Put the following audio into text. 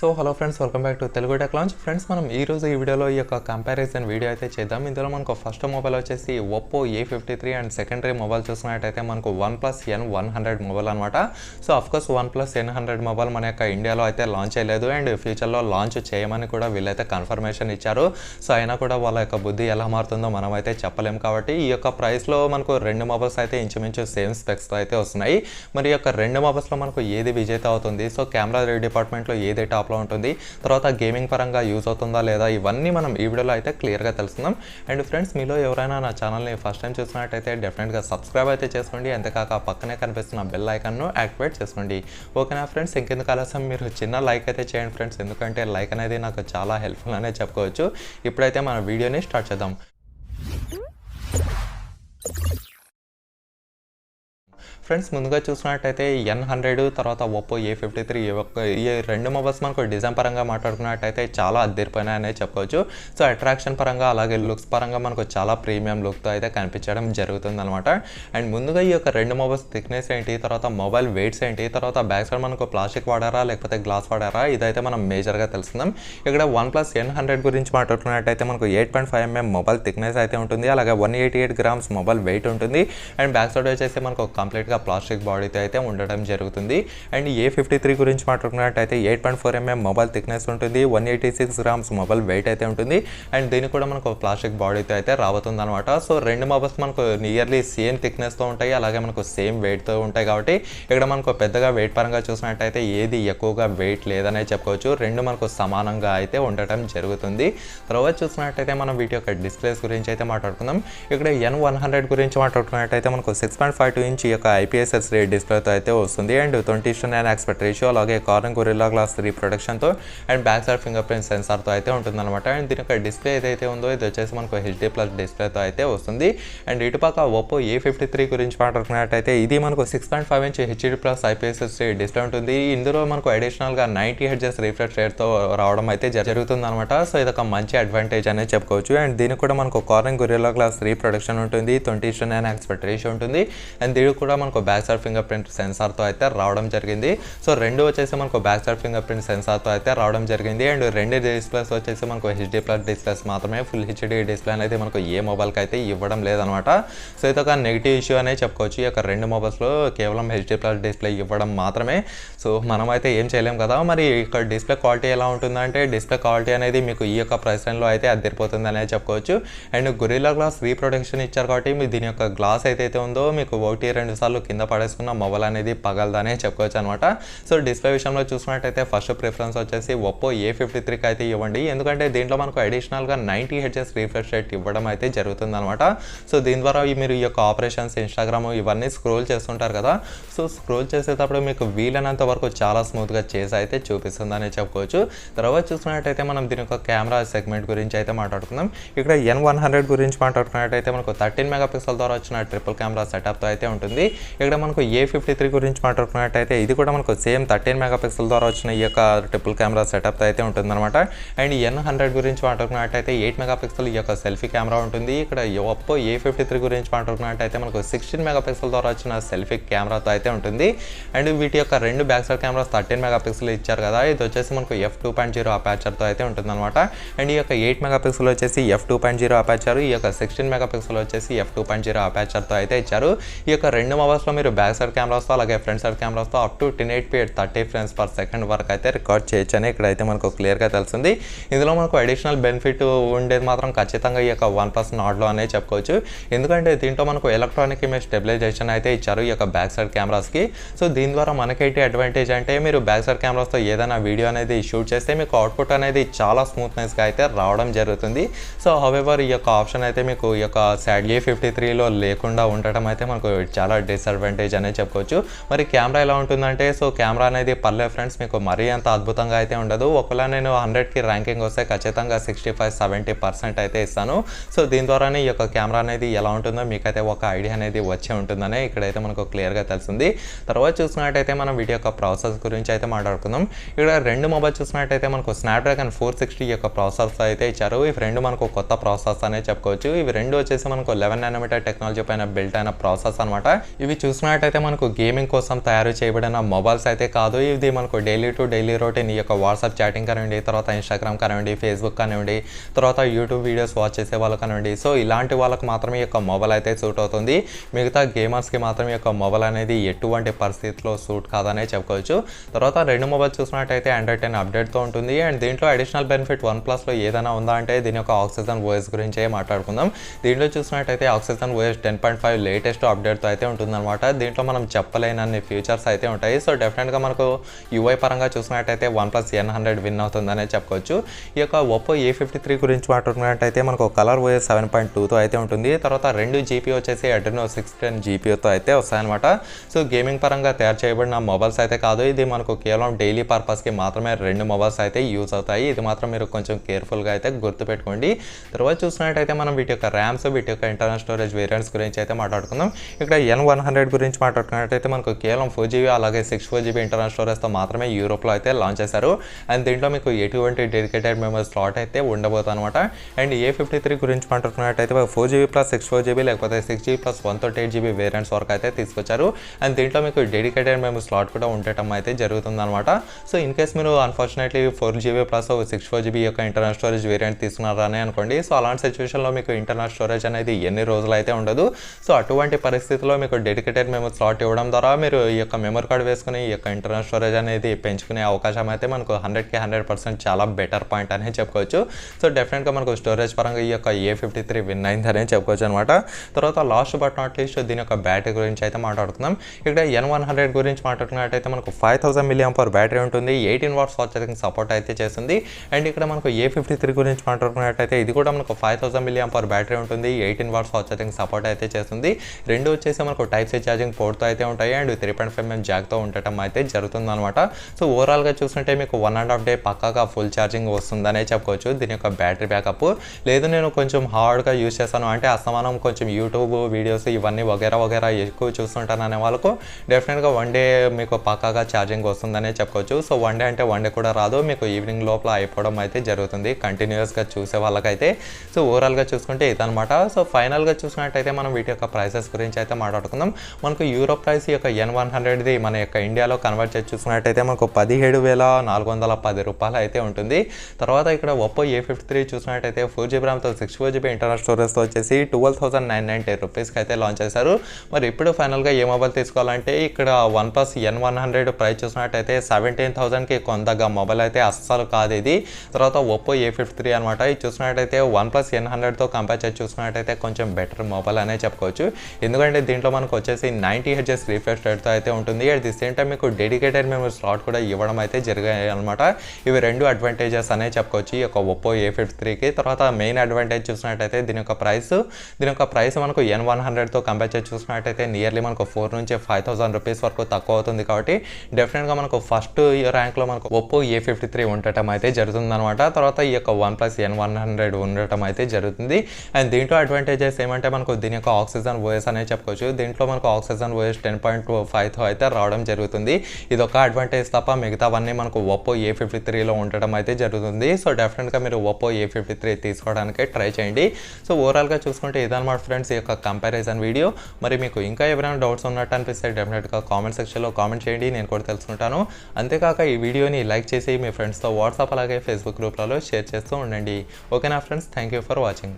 So hello friends, welcome back to Telugu tech launch. Friends, మనం ఈ రోజు ఈ వీడియోలో ఈ యొక్క కంపారిజన్ వీడియో అయితే చేద్దాం. ఇందులో మనకు ఫస్ట్ మొబైల్ వచ్చేసి Oppo A53 and secondary mobile చూసుకున్నట్టయితే మనకు Oneplus N100 మొబైల్ అనమాట. So of course Oneplus N100 mobile మన యొక్క ఇండియాలో అయితే లాంచ్ చేయలేదు అండ్ ఫ్యూచర్లో లాంచ్ చేయమని కూడా వీళ్ళైతే కన్ఫర్మేషన్ ఇచ్చారు. సో అయినా కూడా వాళ్ళ యొక్క బుద్ధి ఎలా మారుతుందో మనం అయితే చెప్పలేం. కాబట్టి ఈ యొక్క ప్రైస్లో మనకు రెండు మొబైల్స్ అయితే ఇంచుమించు సేమ్ స్పెక్స్తో అయితే వస్తున్నాయి. మరి ఈ యొక్క రెండు మొబైల్స్లో మనకు ఏది విజేత అవుతుంది, సో కెమెరా డిపార్ట్మెంట్లో ఏది టాప్లో ఉంటుంది, తర్వాత గేమింగ్ పరంగా యూజ్ అవుతుందా లేదా, ఇవన్నీ మనం ఈ వీడియోలో అయితే క్లియర్గా తెలుసుకుందాం. అండ్ ఫ్రెండ్స్, మీలో ఎవరైనా నా ఛానల్ని ఫస్ట్ టైం చూసినట్టయితే డెఫినెట్గా సబ్స్క్రైబ్ అయితే చేసుకోండి. అంతేకాక పక్కనే కనిపిస్తున్న బెల్ ఐకాన్ను యాక్టివేట్ చేసుకోండి. ఓకేనా ఫ్రెండ్స్, ఇంకెందుకు ఆలస్యం, మీరు చిన్న లైక్ అయితే చేయండి ఫ్రెండ్స్, ఎందుకంటే లైక్ అనేది నాకు చాలా హెల్ప్ఫుల్ అనే చెప్పుకోవచ్చు. ఇప్పుడైతే మన వీడియోని స్టార్ట్ చేద్దాం. ఫ్రెండ్స్, ముందుగా చూసినట్టయితే N100 తర్వాత Oppo A53 ఈ రెండు మొబైల్స్ మనకు డిజైన్ పరంగా మాట్లాడుకున్నట్టయితే చాలా అద్దరిపోయినాయనే చెప్పవచ్చు. సో అట్రాక్షన్ పరంగా అలాగే లుక్స్ పరంగా మనకు చాలా ప్రీమియం లుక్తో అయితే కనిపించడం జరుగుతుంది అనమాట. అండ్ ముందుగా ఈ యొక్క రెండు మొబైల్స్ థిక్నెస్ ఏంటి, తర్వాత మొబైల్ వెయిట్స్ ఏంటి, తర్వాత బ్యాక్ సైడ్ మనకు ప్లాస్టిక్ వాడారా లేకపోతే గ్లాస్ వాడారా, ఇదైతే మనం మేజర్గా తెలుసుకుందాం. ఇక్కడ Oneplus N100 గురించి మాట్లాడుకున్నట్టయితే మనకు 8.5mm మొబైల్ థిక్నెస్ అయితే ఉంటుంది, అలాగే 188 grams మొబైల్ వెయిట్ ఉంటుంది. అండ్ బ్యాక్ సైడ్ వచ్చేసి మనకు కంప్లీట్గా ప్లాస్టిక్ బాడీతో అయితే ఉండడం జరుగుతుంది. అండ్ A53 గురించి మాట్లాడుకున్నట్టయితే 8.4mm మొబైల్ థిక్నెస్ ఉంటుంది, 186 grams మొబైల్ వెయిట్ అయితే ఉంటుంది. అండ్ దీనికి కూడా మనకు ప్లాస్టిక్ బాడీతో అయితే రాబోతుంది అనమాట. సో రెండు మొబైల్స్ మనకు నియర్లీ సేమ్ థిక్నెస్తో ఉంటాయి, అలాగే మనకు సేమ్ వెయిట్తో ఉంటాయి. కాబట్టి ఇక్కడ మనకు పెద్దగా వెయిట్ పరంగా చూసినట్టయితే ఏది ఎక్కువగా వెయిట్ లేదనే చెప్పుకోవచ్చు. రెండు మనకు సమానంగా అయితే ఉండటం జరుగుతుంది. తర్వాత చూసినట్టయితే మనం వీటి యొక్క డిస్ప్లేస్ గురించి అయితే మాట్లాడుకుందాం. ఇక్కడ N100 గురించి మాట్లాడుకున్నట్టయితే మనకు 6.52 ఇంచ్ యొక్క IPS డిస్ప్లేతో అయితే వస్తుంది. అండ్ 20:9 ఆస్పెక్ట్ రేషియో, అలాగే కార్నింగ్ గొరిల్లా గ్లాస్ రీప్రొడక్షన్తో and back side finger print సెన్సార్తో అయితే ఉంటుందన్నమాట. అండ్ దీని యొక్క డిస్ప్లే ఏదైతే ఉందో ఇది వచ్చేసి మనకు HD+ డిస్ప్లేతో అయితే వస్తుంది. అండ్ ఇటుపక్క Oppo A53 గురించి మాట్లాడుకున్నట్టయితే ఇది మనకు 6.5 ఇంచ్ HD+ IPS డిస్ప్లే ఉంటుంది. ఇందులో మనకు అడిషనల్గా 90 Hz రిఫ్రెష్ రేట్తో రావడం అయితే జరుగుతుంది అనమాట. సో ఇదొక మంచి అడ్వాంటేజ్ అనేది చెప్పుకోవచ్చు. అండ్ దీనికి కూడా మనకు కార్నింగ్ గొరిల్లా గ్లాస్ రీప్రొడక్షన్ ఉంటుంది, 20:9 ఆస్పెక్ట్ రేషియో ఉంటుంది. అండ్ దీనికి కూడా మనకు బ్యాక్ సైడ్ ఫింగర్ ప్రింట్ సెన్సార్తో అయితే రావడం జరిగింది. సో రెండు వచ్చేసి మనకు బ్యాక్ సైడ్ ఫింగర్ ప్రింట్ సెన్సార్తో అయితే రావడం జరిగింది. అండ్ రెండు డిస్ప్లేస్ వచ్చేసి మనకు HD+ డిస్ప్లేస్ మాత్రమే, ఫుల్ HD డిస్ప్లే అనేది మనకు ఏ మొబైల్కి అయితే ఇవ్వడం లేదనమాట. సో ఇది ఒక నెగిటివ్ ఇష్యూ అనే చెప్పుకోవచ్చు. ఈ యొక్క రెండు మొబైల్స్లో కేవలం HD+ డిస్ప్లే ఇవ్వడం మాత్రమే. సో మనం అయితే ఏం చేయలేం కదా. మరి ఇక్కడ డిస్ప్లే క్వాలిటీ ఎలా ఉంటుందంటే డిస్ప్లే క్వాలిటీ అనేది మీకు ఈ యొక్క ప్రైస్ రేంజ్లో అయితే అద్దరిపోతుంది అనే చెప్పుకోవచ్చు. అండ్ గొరిల్లా గ్లాస్ రీప్రొడక్షన్ ఇచ్చారు కాబట్టి మీ దీని యొక్క గ్లాస్ ఏదైతే ఉందో మీకు 1-2 సార్లు కింద పడేసుకున్న మొబైల్ అనేది పగలదనే చెప్పుకోవచ్చు అనమాట. సో డిస్ప్లే విషయంలో చూసినట్టయితే ఫస్ట్ ప్రిఫరెన్స్ వచ్చేసి Oppo A53కి అయితే ఇవ్వండి, ఎందుకంటే దీంట్లో మనకు అడిషనల్గా 90 Hz రిఫ్రెష్ రేట్ ఇవ్వడం అయితే జరుగుతుంది అనమాట. సో దీని ద్వారా మీరు ఈ యొక్క ఆపరేషన్స్ ఇన్స్టాగ్రామ్ ఇవన్నీ స్క్రోల్ చేస్తుంటారు కదా. సో స్క్రోల్ చేసేటప్పుడు మీకు వీలైనంత వరకు చాలా స్మూత్గా చేసి అయితే చూపిస్తుందని చెప్పుకోవచ్చు. తర్వాత చూసినట్టయితే మనం దీని యొక్క కెమెరా సెగ్మెంట్ గురించి అయితే మాట్లాడుకుందాం. ఇక్కడ N100 గురించి మాట్లాడుకున్నట్టయితే మనకు 13 మెగాపిక్సెల్ ద్వారా వచ్చిన ట్రిపుల్ కెమెరా సెటప్తో అయితే ఉంటుంది. ఇక్కడ మనకు A53 గురించి మాట్లాడుకున్నట్టయితే ఇది కూడా మనకు సేమ్ 13 మెగాపిక్సెల్ ద్వారా వచ్చిన ఈ యొక్క ట్రిపుల్ కెమెరా సెటప్ అయితే ఉంటుందన్నమాట. అండ్ N100 గురించి మాట్లాడుకున్నట్టయితే 8 మెగాపిక్సెల్ ఈ యొక్క సెల్ఫీ కెమెరా ఉంటుంది. ఇక్కడ Oppo A53 గురించి మాట్లాడుకున్నట్టయితే మనకు 16 మెగాపిక్సెల్ ద్వారా వచ్చిన సెల్ఫీ కెమెరాతో అయితే ఉంటుంది. అండ్ వీటి యొక్క రెండు బ్యాక్ సైడ్ కెమెరాస్ 13 మెగాపిక్సెల్ ఇచ్చారు కదా, ఇది వచ్చేసి మనకు f2.0 అపాచర్తో అయితే ఉంటుందన్నమాట. అండ్ ఈ యొక్క 8 మెగాపిక్సెల్ వచ్చేసి f2.0 అపాచర్, ఈ యొక్క 16 మెగాపిక్సెల్ వచ్చేసి f2.0 అపాచర్తో అయితే ఇచ్చారు. ఈ యొక్క రెండు మొబైల్స్లో మీరు బ్యాక్ సైడ్ కెమెరాస్తో అలాగే ఫ్రంట్ సైడ్ కెమెరాస్తో up to 1080p 30 frames per second వరకు అయితే రికార్డ్ చేయొచ్చు అని ఇక్కడైతే మనకు క్లియర్గా తెలుస్తుంది. ఇందులో మనకు అడిషనల్ బెనిఫిట్ ఉండేది మాత్రం ఖచ్చితంగా ఈ యొక్క Oneplus N100 అనే చెప్పుకోవచ్చు. ఎందుకంటే దీంట్లో మనకు ఎలక్ట్రానిక్ ఇమేజ్ స్టెబిలైజేషన్ అయితే ఇచ్చారు ఈ యొక్క బ్యాక్ సైడ్ కెమెరాస్కి. సో దీని ద్వారా మనకైతే అడ్వాంటేజ్ అంటే మీరు బ్యాక్ సైడ్ కెమెరాస్తో ఏదైనా వీడియో అనేది షూట్ చేస్తే మీకు అవుట్పుట్ అనేది చాలా స్మూత్నెస్గా అయితే రావడం జరుగుతుంది. సో హౌవెవర్ ఈ యొక్క ఆప్షన్ అయితే మీకు ఈ యొక్క A53లో లేకుండా ఉండటం అయితే మనకు చాలా డిసడ్వాంటేజ్ అనేది చెప్పుకోవచ్చు. మరి కెమెరా ఎలా ఉంటుందంటే, సో కెమెరా అనేది పర్లేదు ఫ్రెండ్స్, మీకు మరీ అంత అద్భుతంగా అయితే ఉండదు. ఒకవేళ నేను 100కి ర్యాంకింగ్ వస్తే ఖచ్చితంగా 65-70% అయితే ఇస్తాను. సో దీని ద్వారానే ఈ యొక్క కెమెరా అనేది ఎలా ఉంటుందో మీకైతే ఒక ఐడియా అనేది వచ్చే ఉంటుందని ఇక్కడైతే మనకు క్లియర్గా తెలుస్తుంది. తర్వాత చూసినట్టయితే మనం వీటి యొక్క ప్రాసెస్ గురించి అయితే మాట్లాడుకుందాం. ఇక్కడ రెండు మొబైల్ చూసినట్టయితే మనకు Snapdragon 460 యొక్క ప్రాసెస్ అయితే ఇచ్చారు. ఇవి రెండు మనకు కొత్త ప్రాసెస్ అనే చెప్పుకోవచ్చు. ఇవి రెండు వచ్చేసి మనకు 11nm టెక్నాలజీ పైన బిల్ట్ అయిన ప్రాసెస్ అనమాట. ఇవి ఇవి చూసినట్టయితే మనకు గేమింగ్ కోసం తయారు చేయబడిన మొబైల్స్ అయితే కాదు. ఇది మనకు డైలీ టు డైలీ రొటీన్ ఈ యొక్క వాట్సాప్ చాటింగ్ కానివ్వండి, తర్వాత ఇన్స్టాగ్రామ్ కానివ్వండి, ఫేస్బుక్ కానివ్వండి, తర్వాత యూట్యూబ్ వీడియోస్ వాచ్ చేసే వాళ్ళు కానివ్వండి. సో ఇలాంటి వాళ్ళకి మాత్రమే ఈ యొక్క మొబైల్ అయితే సూట్ అవుతుంది. మిగతా గేమర్స్కి మాత్రం ఈ యొక్క మొబైల్ అనేది ఎటువంటి పరిస్థితిలో సూట్ కాదనే చెప్పుకోవచ్చు. తర్వాత రెండు మొబైల్ చూసినట్టయితే Android 10 అప్డేట్తో ఉంటుంది. అండ్ దీంట్లో అడిషనల్ బెనిఫిట్ OnePlusలో ఏదైనా ఉందా అంటే దీని యొక్క ఆక్సిజన్ ఓఎస్ గురించే మాట్లాడుకుందాం. దీంట్లో చూసినట్టయితే ఆక్సిజన్ ఓఎస్ 10.5 లేటెస్ట్ అప్డేట్తో అయితే ఉంటుందన్నమాట. దీంట్లో మనం చెప్పలేనన్ని ఫీచర్స్ అయితే ఉంటాయి. సో డెఫినెట్గా మనకు యూఐ పరంగా చూసినట్టయితే OnePlus N100 విన్ అవుతుందనే చెప్పుకోవచ్చు. ఈ యొక్క Oppo A53 గురించి మాట్లాడుకున్నట్టయితే మనకు కలర్ ఓఎస్ 7.2తో అయితే ఉంటుంది. తర్వాత 2 జీపీ వచ్చేసి Adreno 610 జీపీతో అయితే వస్తాయన్నమాట. సో గేమింగ్ పరంగా తయారు చేయబడిన మొబైల్స్ అయితే కాదు. ఇది మనకు కేవలం డైలీ పర్పస్కి మాత్రమే 2 మొబైల్స్ అయితే యూజ్ అవుతాయి. ఇది మాత్రం మీరు కొంచెం కేర్ఫుల్గా అయితే గుర్తుపెట్టుకోండి. తర్వాత చూసినట్టయితే మనం వీటి యొక్క ర్యామ్స్, వీటి యొక్క ఇంటర్నల్ స్టోరేజ్ వేరియంట్స్ గురించి అయితే మాట్లాడుకుందాం. ఇక్కడ N100 గురించి మాట్లాడుకున్నట్టయితే మనకు కేవలం 4GB అలాగే 64GB ఇంటర్నల్ స్టోరేజ్తో మాత్రమే యూరోప్లో అయితే లాంచ్ చేశారు. అండ్ దీంట్లో మీకు ఎటువంటి డెడికేటెడ్ మెమరీ స్లాట్ అయితే ఉండబోతుంది అనమాట. అండ్ A53 గురించి మాట్లాడుకున్నట్టయితే 4GB ప్లస్ 64GB లేకపోతే 6GB ప్లస్ 128GB వేరియంట్స్ వరకు అయితే తీసుకొచ్చారు. అండ్ దీంట్లో మీకు డెడికేటెడ్ మెమరీ స్లాట్ కూడా ఉండటం అయితే జరుగుతుందన్నమాట. సో ఇన్ కేస్ మీరు అన్ఫార్చునేట్లీ 4GB ప్లస్ 64GB యొక్క ఇంటర్నల్ స్టోరేజ్ వేరియంట్ తీసుకున్నారని అనుకోండి. సో అలాంటి సిచ్యువేషన్లో మీకు ఇంటర్నల్ స్టోరేజ్ అనేది ఎన్ని రోజులు అయితే ఉండదు. సో అటువంటి పరిస్థితిలో మీకు డెడికేటెడ్ మెమరీ స్లాట్ ఇవ్వడం ద్వారా మీరు ఈ యొక్క మెమరీ కార్డ్ వేసుకుని ఈ యొక్క ఇంటర్నల్ స్టోరేజ్ అనేది పెంచుకునే అవకాశం అయితే మనకు 100కి 100% చాలా బెటర్ పాయింట్ అని చెప్పుకోవచ్చు. సో డెఫినెట్గా మనకు స్టోరేజ్ పరంగా ఈ యొక్క A53 విన్ అయిందని చెప్పుకోవచ్చు అనమాట. తర్వాత లాస్ట్ బట్ నాట్ లీస్ట్ దీని యొక్క బ్యాటరీ గురించి అయితే మాట్లాడుకుందాం. ఇక్కడ N100 గురించి మాట్లాడుకున్నట్టయితే మనకు 5000 mAh బ్యాటరీ ఉంటుంది. 18 వాట్స్ ఫాస్ట్ ఛార్జింగ్ సపోర్ట్ అయితే చేస్తుంది. అండ్ ఇక్కడ మనకు A53 గురించి మాట్లాడుకున్నట్టయితే ఇది కూడా మనకు 5000 mAh బ్యాటరీ ఉంటుంది. 18 వాట్స్ ఫాస్ట్ ఛార్జింగ్ సపోర్ట్ అయితే చేస్తుంది. రెండు వచ్చేసి మనకు టైప్ సి ఛార్జింగ్ పోర్ట్తో అయితే ఉంటాయి. అండ్ 3.5mm జాక్తో ఉండటం అయితే జరుగుతుందన్నమాట. సో ఓవరాల్గా చూస్తుంటే మీకు 1.5 డే పక్కాగా ఫుల్ ఛార్జింగ్ వస్తుందనే చెప్పుకోవచ్చు. దీని యొక్క బ్యాటరీ బ్యాకప్ లేదు నేను కొంచెం హార్డ్గా యూజ్ చేస్తాను అంటే అస్తమానం కొంచెం యూట్యూబ్ వీడియోస్ ఇవన్నీ వగేరా ఎక్కువ చూస్తుంటాను అనే వాళ్ళకు డెఫినెట్గా 1 డే మీకు పక్కాగా ఛార్జింగ్ వస్తుందనే చెప్పుకోవచ్చు. సో 1 డే అంటే 1 డే కూడా రాదు, మీకు ఈవినింగ్ లోపల అయిపోవడం అయితే జరుగుతుంది కంటిన్యూస్గా చూసే వాళ్ళకైతే. సో ఓవరాల్గా చూసుకుంటే ఇదనమాట. సో ఫైనల్గా చూసినట్టయితే మనం వీటి యొక్క ప్రైసెస్ గురించి అయితే మాట్లాడుకుందాం. మనకు యూరోప్ ప్రైస్ ఈ యొక్క N100ది మన యొక్క ఇండియాలో కన్వర్ట్ చేసి చూసుకున్నట్టయితే మనకు 17,410 రూపాయలు అయితే ఉంటుంది. తర్వాత ఇక్కడ Oppo A53 చూసినట్టయితే 4GB ర్యామ్తో 64GB ఇంటర్నల్ స్టోరేజ్తో వచ్చేసి 12,990 రూపీస్కి అయితే లాంచ్ చేశారు. మరి ఇప్పుడు ఫైనల్గా ఏ మొబైల్ తీసుకోవాలంటే ఇక్కడ OnePlus N100 ప్రైస్ చూసినట్టయితే 17,000కి కొంతగా మొబైల్ అయితే అస్సలు కాదు ఇది. తర్వాత Oppo A53 అనమాట. ఇది చూసినట్టయితే OnePlus N100తో కంపేర్ చేసి చూసినట్టయితే కొంచెం బెటర్ మొబైల్ అనే చెప్పుకోవచ్చు. ఎందుకంటే దీంట్లో మనకు వచ్చేసి 90Hz రిఫ్రెష్ రేట్తో అయితే ఉంటుంది. అట్ ది సేమ్ టైం మీకు డెడికేటెడ్ మెమరీ స్లాట్ కూడా ఇవ్వడం అయితే జరిగాయి అనమాట. ఇవి రెండు అడ్వాంటేజెస్ అనే చెప్పుకోవచ్చు ఈ యొక్క Oppo A53కి. తర్వాత మెయిన్ అడ్వాంటేజ్ చూసినట్టయితే దీని యొక్క ప్రైస్ మనకు N100తో కంపేర్ చేసి చూసినట్టయితే నియర్లీ మనకు 4,000 నుంచి 5,000 రూపీస్ వరకు తక్కువ అవుతుంది. కాబట్టి డెఫినెట్గా మనకు ఫస్ట్ ర్యాంక్లో మనకు Oppo A53 ఉండటం అయితే జరుగుతుందన్నమాట. తర్వాత ఈ యొక్క OnePlus N100 ఉండటం అయితే జరుగుతుంది. అండ్ దీంట్లో అడ్వాంటేజెస్ ఏమంటే మనకు దీని యొక్క ఆక్సిజన్ ఓఎస్ అనే చెప్పుకోవచ్చు. దీంట్లో మనకు ఆక్సిజన్ ఓఎస్ 10.5తో అయితే రావడం జరుగుతుంది. ఇది ఒక అడ్వాంటేజ్ తప్ప మిగతావన్నీ మనకు Oppo A53లో ఉండటం అయితే జరుగుతుంది. సో డెఫినెట్గా మీరు Oppo A53 తీసుకోవడానికి ట్రై చేయండి. సో ఓవరాల్గా చూసుకుంటే ఇదన్నమాట ఫ్రెండ్స్ ఈ యొక్క కంపారిజన్ వీడియో. మరి మీకు ఇంకా ఎవరైనా డౌట్స్ ఉన్నట్టు అనిపిస్తే డెఫినెట్గా కామెంట్ సెక్షన్లో కామెంట్ చేయండి, నేను కూడా తెలుసుకుంటాను. అంతేకాక ఈ వీడియోని లైక్ చేసి మీ ఫ్రెండ్స్తో వాట్సాప్ అలాగే ఫేస్బుక్ గ్రూప్లలో షేర్ చేస్తూ ఉండండి. ఓకేనా friends, thank you for watching.